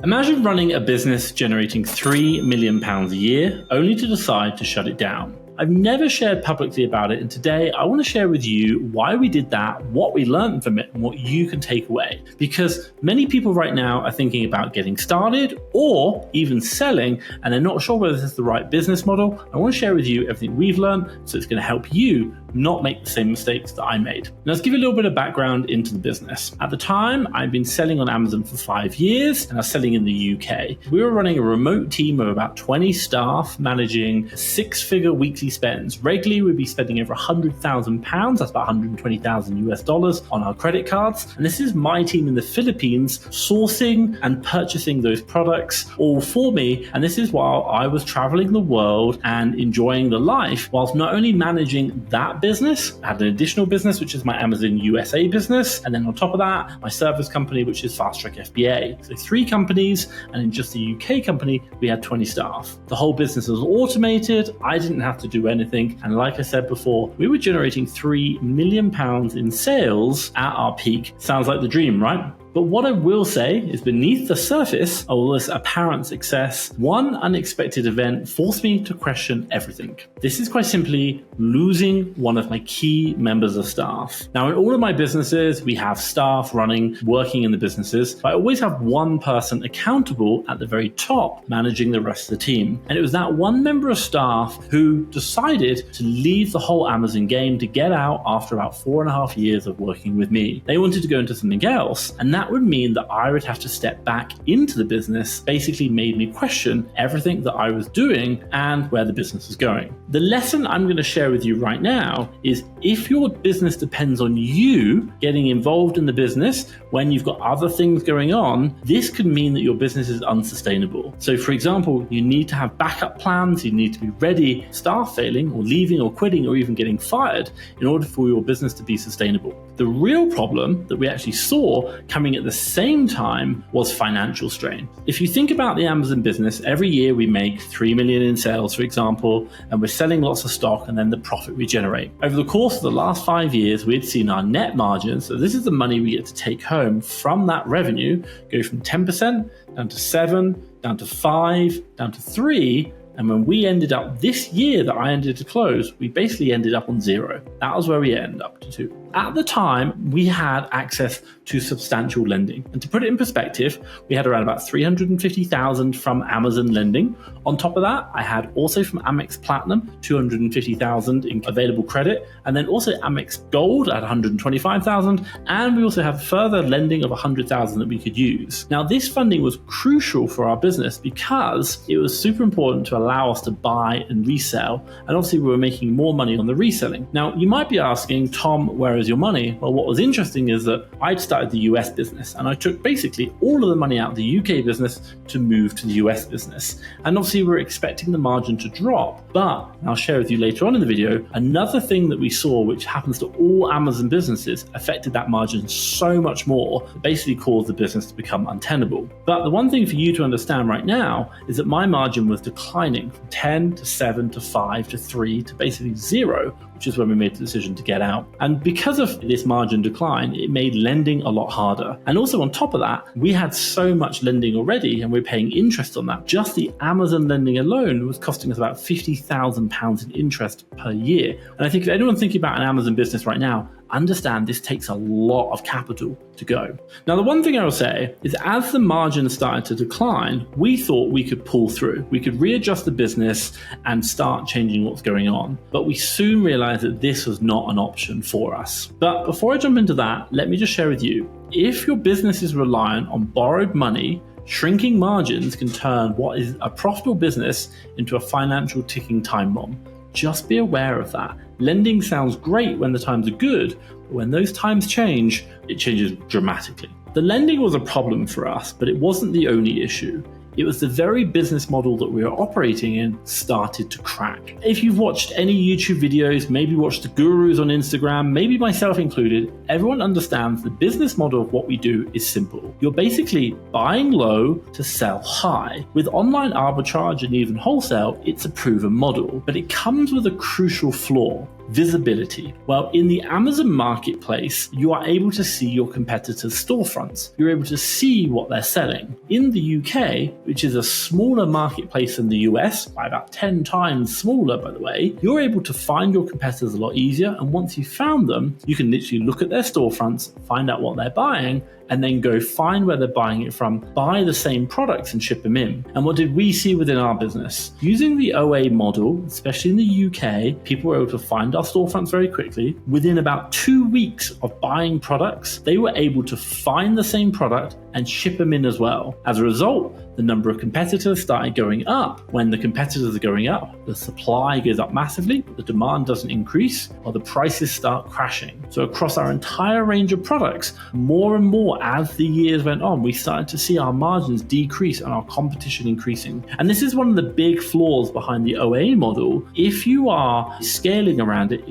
Imagine running a business generating £3 million a year, only to decide to shut it down. I've never shared publicly about it, and today I want to share with you why we did that, what we learned from it, and what you can take away. Because many people right now are thinking about getting started or even selling, and they're not sure whether this is the right business model. I want to share with you everything we've learned, so it's going to help you not make the same mistakes that I made. Now, let's give you a little bit of background into the business. At the time, I'd been selling on Amazon for 5 years, and I was selling in the UK. We were running a remote team of about 20 staff, managing six-figure weekly spends. Regularly, we'd be spending over £100,000, that's about 120,000 US dollars on our credit cards. And this is my team in the Philippines sourcing and purchasing those products all for me. And this is while I was traveling the world and enjoying the life, whilst not only managing that business, I had an additional business, which is my Amazon USA business. And then on top of that, my service company, which is FastTrackFBA. So 3 companies, and in just the UK company, we had 20 staff. The whole business was automated. I didn't have to do anything. And like I said before, we were generating £3 million in sales at our peak. Sounds like the dream, right? But what I will say is beneath the surface of all this apparent success, one unexpected event forced me to question everything. This is quite simply losing one of my key members of staff. Now, in all of my businesses, we have staff working in the businesses, but I always have one person accountable at the very top, managing the rest of the team. And it was that one member of staff who decided to leave the whole Amazon game to get out after about 4.5 years of working with me. They wanted to go into something else, and that would mean that I would have to step back into the business, basically made me question everything that I was doing and where the business was going. The lesson I'm going to share with you right now is if your business depends on you getting involved in the business when you've got other things going on, this could mean that your business is unsustainable. So for example, you need to have backup plans, you need to be ready, staff failing or leaving or quitting or even getting fired in order for your business to be sustainable. The real problem that we actually saw coming at the same time was financial strain. If you think about the Amazon business, every year we make 3 million in sales, for example, and we're selling lots of stock and then the profit we generate. Over the course of the last 5 years, we had seen our net margin, so this is the money we get to take home from that revenue, go from 10% down to 7%, down to 5%, down to 3%. And when we ended up this year that I ended to close, we basically ended up on 0. That was where we ended up to. At the time, we had access to substantial lending. And to put it in perspective, we had around about 350,000 from Amazon lending. On top of that, I had also from Amex Platinum, 250,000 in available credit. And then also Amex Gold at 125,000. And we also have further lending of 100,000 that we could use. Now, this funding was crucial for our business because it was super important to allow us to buy and resell. And obviously we were making more money on the reselling. Now, you might be asking, Tom, where is your money? Well, what was interesting is that I'd started the US business and I took basically all of the money out of the UK business to move to the US business. And obviously we're expecting the margin to drop, but I'll share with you later on in the video, another thing that we saw, which happens to all Amazon businesses, affected that margin so much more, it basically caused the business to become untenable. But the one thing for you to understand right now is that my margin was declining from 10 to 7 to 5 to 3 to basically 0, which is when we made the decision to get out. And because of this margin decline, it made lending a lot harder. And also on top of that, we had so much lending already and we're paying interest on that. Just the Amazon lending alone was costing us about £50,000 in interest per year. And I think if anyone thinking about an Amazon business right now, understand this takes a lot of capital to go. Now, the one thing I will say is as the margin started to decline, we thought we could pull through. We could readjust the business and start changing what's going on. But we soon realized that this was not an option for us. But before I jump into that, let me just share with you, if your business is reliant on borrowed money, shrinking margins can turn what is a profitable business into a financial ticking time bomb. Just be aware of that. Lending sounds great when the times are good, but when those times change, it changes dramatically. The lending was a problem for us, but it wasn't the only issue. It was the very business model that we were operating in started to crack. If you've watched any YouTube videos, maybe watched the gurus on Instagram, maybe myself included, everyone understands the business model of what we do is simple. You're basically buying low to sell high. With online arbitrage and even wholesale, it's a proven model, but it comes with a crucial flaw. visibility. Well, in the Amazon marketplace, you are able to see your competitors' storefronts. You're able to see what they're selling. In the UK, which is a smaller marketplace than the US, by about 10 times smaller, by the way, you're able to find your competitors a lot easier. And once you've found them, you can literally look at their storefronts, find out what they're buying, and then go find where they're buying it from, buy the same products and ship them in. And what did we see within our business? Using the OA model, especially in the UK, people were able to find our storefronts very quickly. Within about 2 weeks of buying products, they were able to find the same product and ship them in as well. As a result, the number of competitors started going up. When the competitors are going up, the supply goes up massively, but the demand doesn't increase, or the prices start crashing. So across our entire range of products, more and more as the years went on, we started to see our margins decrease and our competition increasing. And this is one of the big flaws behind the OA model. If you are scaling around it,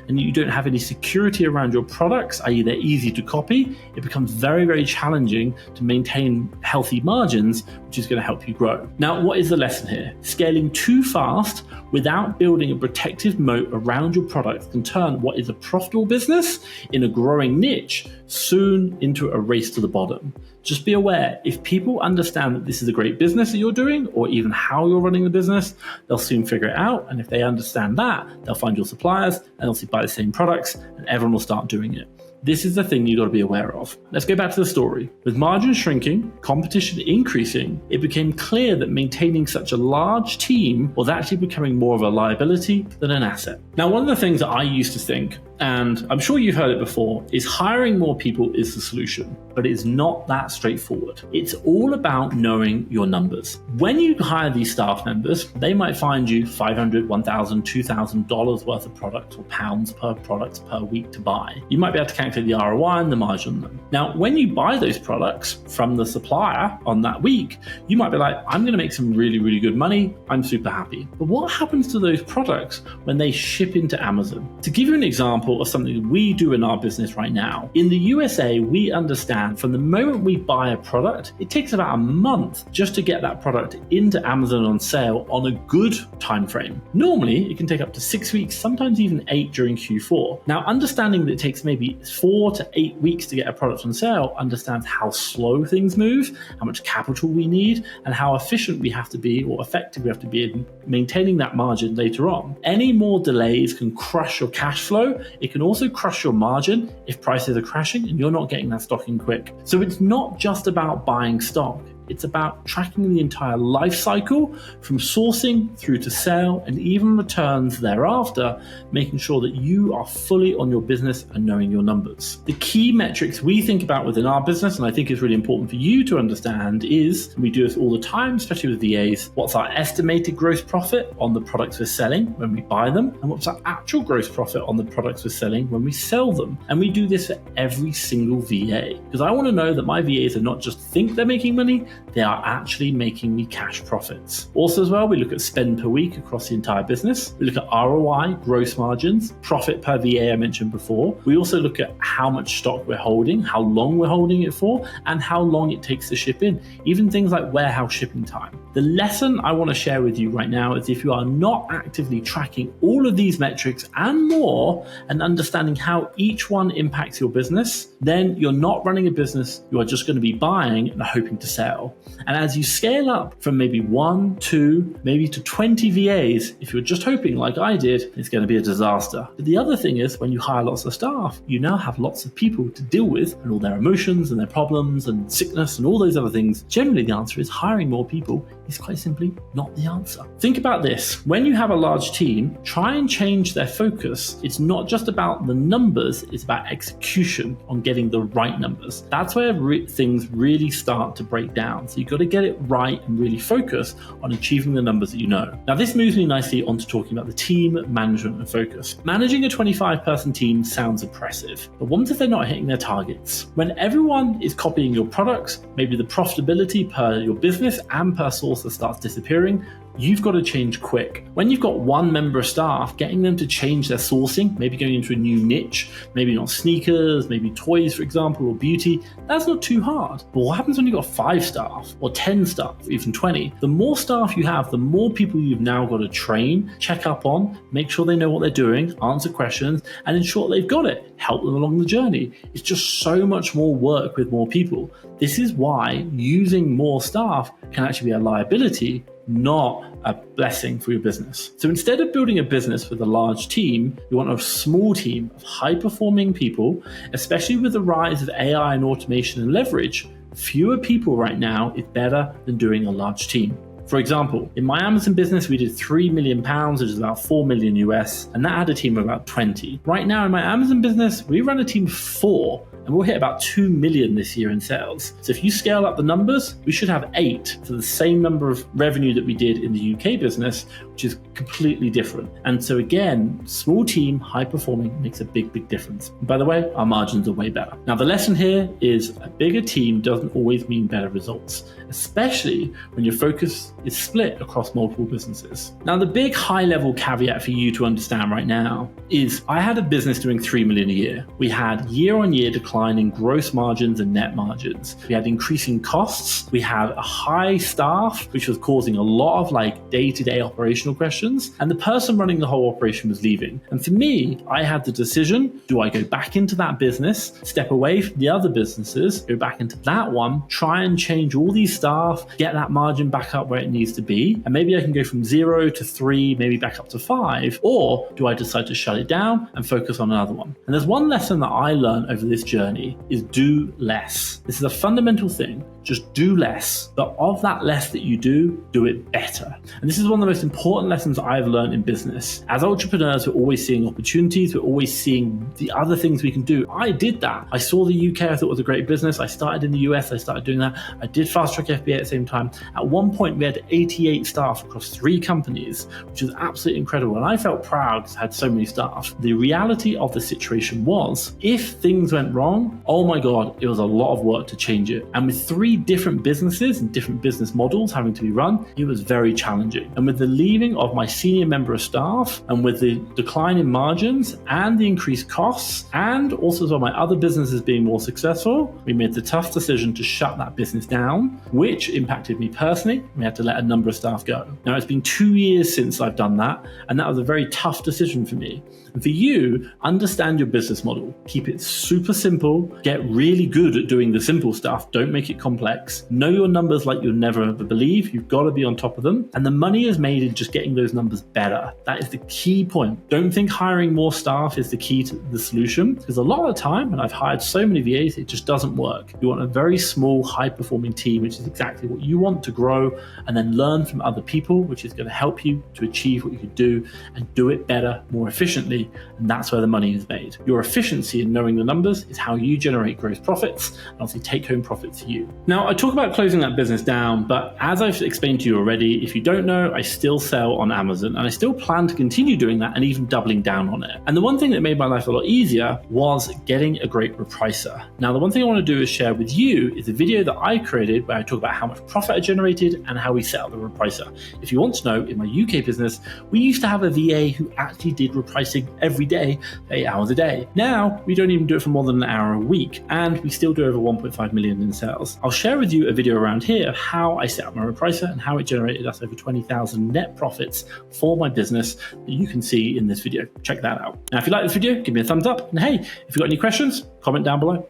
and you don't have any security around your products, i.e. they're easy to copy, it becomes very, very challenging to maintain healthy margins, which is going to help you grow. Now, what is the lesson here? Scaling too fast without building a protective moat around your product can turn what is a profitable business in a growing niche soon into a race to the bottom. Just be aware, if people understand that this is a great business that you're doing, or even how you're running the business, they'll soon figure it out. And if they understand that, they'll find your suppliers and they'll buy the same products, and everyone will start doing it. This is the thing you've got to be aware of. Let's go back to the story. With margins shrinking, competition increasing, it became clear that maintaining such a large team was actually becoming more of a liability than an asset. Now, one of the things that I used to think, and I'm sure you've heard it before, is hiring more people is the solution, but it's not that straightforward. It's all about knowing your numbers. When you hire these staff members, they might find you $500, $1,000, $2,000 worth of products or pounds per product per week to buy. You might be able to calculate the ROI and the margin on them. Now, when you buy those products from the supplier on that week, you might be like, I'm going to make some really, really good money. I'm super happy. But what happens to those products when they ship into Amazon? To give you an example of something we do in our business right now, in the USA, we understand from the moment we buy a product, it takes about a month just to get that product into Amazon on sale on a good time frame. Normally, it can take up to 6 weeks, sometimes even 8 during Q4. Now, understanding that it takes maybe 4 to 8 weeks to get a product on sale understands how slow things move, how much capital we need, and how efficient we have to be or effective we have to be in maintaining that margin later on. Any more delays can crush your cash flow. It can also crush your margin if prices are crashing and you're not getting that stock in quick. So it's not just about buying stock. It's about tracking the entire life cycle from sourcing through to sale and even returns thereafter, making sure that you are fully on your business and knowing your numbers. The key metrics we think about within our business, and I think is really important for you to understand, is, and we do this all the time, especially with VAs, what's our estimated gross profit on the products we're selling when we buy them, and what's our actual gross profit on the products we're selling when we sell them. And we do this for every single VA, because I want to know that my VAs are not just think they're making money, they are actually making me cash profits. Also as well, we look at spend per week across the entire business. We look at ROI, gross margins, profit per VA I mentioned before. We also look at how much stock we're holding, how long we're holding it for, and how long it takes to ship in, even things like warehouse shipping time. The lesson I want to share with you right now is if you are not actively tracking all of these metrics and more and understanding how each one impacts your business, then you're not running a business, you are just going to be buying and hoping to sell. And as you scale up from maybe 1, 2, maybe to 20 VAs, if you're just hoping like I did, it's going to be a disaster. But the other thing is when you hire lots of staff, you now have lots of people to deal with and all their emotions and their problems and sickness and all those other things. Generally, the answer is hiring more people is quite simply not the answer. Think about this. When you have a large team, try and change their focus. It's not just about the numbers, it's about execution on getting the right numbers. That's where things really start to break down. So you've got to get it right and really focus on achieving the numbers that you know. Now, this moves me nicely onto talking about the team management and focus. Managing a 25-person team sounds impressive, but what if they're not hitting their targets? When everyone is copying your products, maybe the profitability per your business and per source starts disappearing, you've got to change quick. When you've got one member of staff, getting them to change their sourcing, maybe going into a new niche, maybe not sneakers, maybe toys, for example, or beauty, that's not too hard. But what happens when you've got 5 staff or 10 staff, or even 20? The more staff you have, the more people you've now got to train, check up on, make sure they know what they're doing, answer questions, and ensure they've got it, help them along the journey. It's just so much more work with more people. This is why using more staff can actually be a liability, not a blessing for your business. So instead of building a business with a large team, you want a small team of high-performing people, especially with the rise of AI and automation and leverage. Fewer people right now is better than doing a large team. For example, in my Amazon business, we did £3 million, which is about 4 million US, and that had a team of about 20. Right now in my Amazon business, we run a team of 4, and we'll hit about 2 million this year in sales. So if you scale up the numbers, we should have 8 for the same number of revenue that we did in the UK business, which is completely different. And so again, small team, high performing makes a big, big difference. And by the way, our margins are way better. Now the lesson here is a bigger team doesn't always mean better results, especially when your focus is split across multiple businesses. Now the big high level caveat for you to understand right now is I had a business doing 3 million a year. We had year on year decline in gross margins and net margins. We had increasing costs. We had a high staff, which was causing a lot of day-to-day operational questions. And the person running the whole operation was leaving. And for me, I had the decision, do I go back into that business, step away from the other businesses, go back into that one, try and change all these staff, get that margin back up where it needs to be. And maybe I can go from 0 to 3, maybe back up to 5. Or do I decide to shut it down and focus on another one? And there's one lesson that I learned over this journey is do less. This is a fundamental thing. Just do less, but of that less that you do it better. And this is one of the most important lessons I've learned in business. As entrepreneurs, we're always seeing opportunities. We're always seeing the other things we can do. I did that. I saw the UK, I thought it was a great business. I started in the US, I started doing that. I did FastTrackFBA at the same time. At one point, we had 88 staff across 3 companies, which is absolutely incredible. And I felt proud because I had so many staff. The reality of the situation was, if things went wrong, oh my God, it was a lot of work to change it. And with 3 different businesses and different business models having to be run, it was very challenging. And with the leaving of my senior member of staff, and with the decline in margins and the increased costs, and also some of my other businesses being more successful, we made the tough decision to shut that business down, which impacted me personally. We had to let a number of staff go. Now it's been 2 years since I've done that, and that was a very tough decision for me. And for you, understand your business model. Keep it super simple. Get really good at doing the simple stuff. Don't make it complex. Know your numbers like you'll never ever believe. You've got to be on top of them. And the money is made in just getting those numbers better. That is the key point. Don't think hiring more staff is the key to the solution, because a lot of the time, and I've hired so many VAs, it just doesn't work. You want a very small, high-performing team, which is exactly what you want to grow, and then learn from other people, which is going to help you to achieve what you can do and do it better, more efficiently. And that's where the money is made. Your efficiency in knowing the numbers is how you generate gross profits and obviously take home profits for you. Now, I talk about closing that business down, but as I've explained to you already, if you don't know, I still sell on Amazon, and I still plan to continue doing that and even doubling down on it. And the one thing that made my life a lot easier was getting a great repricer. Now, the one thing I want to do is share with you is a video that I created where I talk about how much profit I generated and how we set up the repricer. If you want to know, in my UK business, we used to have a VA who actually did repricing every day, 8 hours a day. Now, we don't even do it for more than an hour a week, and we still do over 1.5 million in sales. I'll share with you a video around here of how I set up my repricer and how it generated us over 20,000 net profits for my business that you can see in this video. Check that out. Now, if you like this video, give me a thumbs up. And hey, if you've got any questions, comment down below.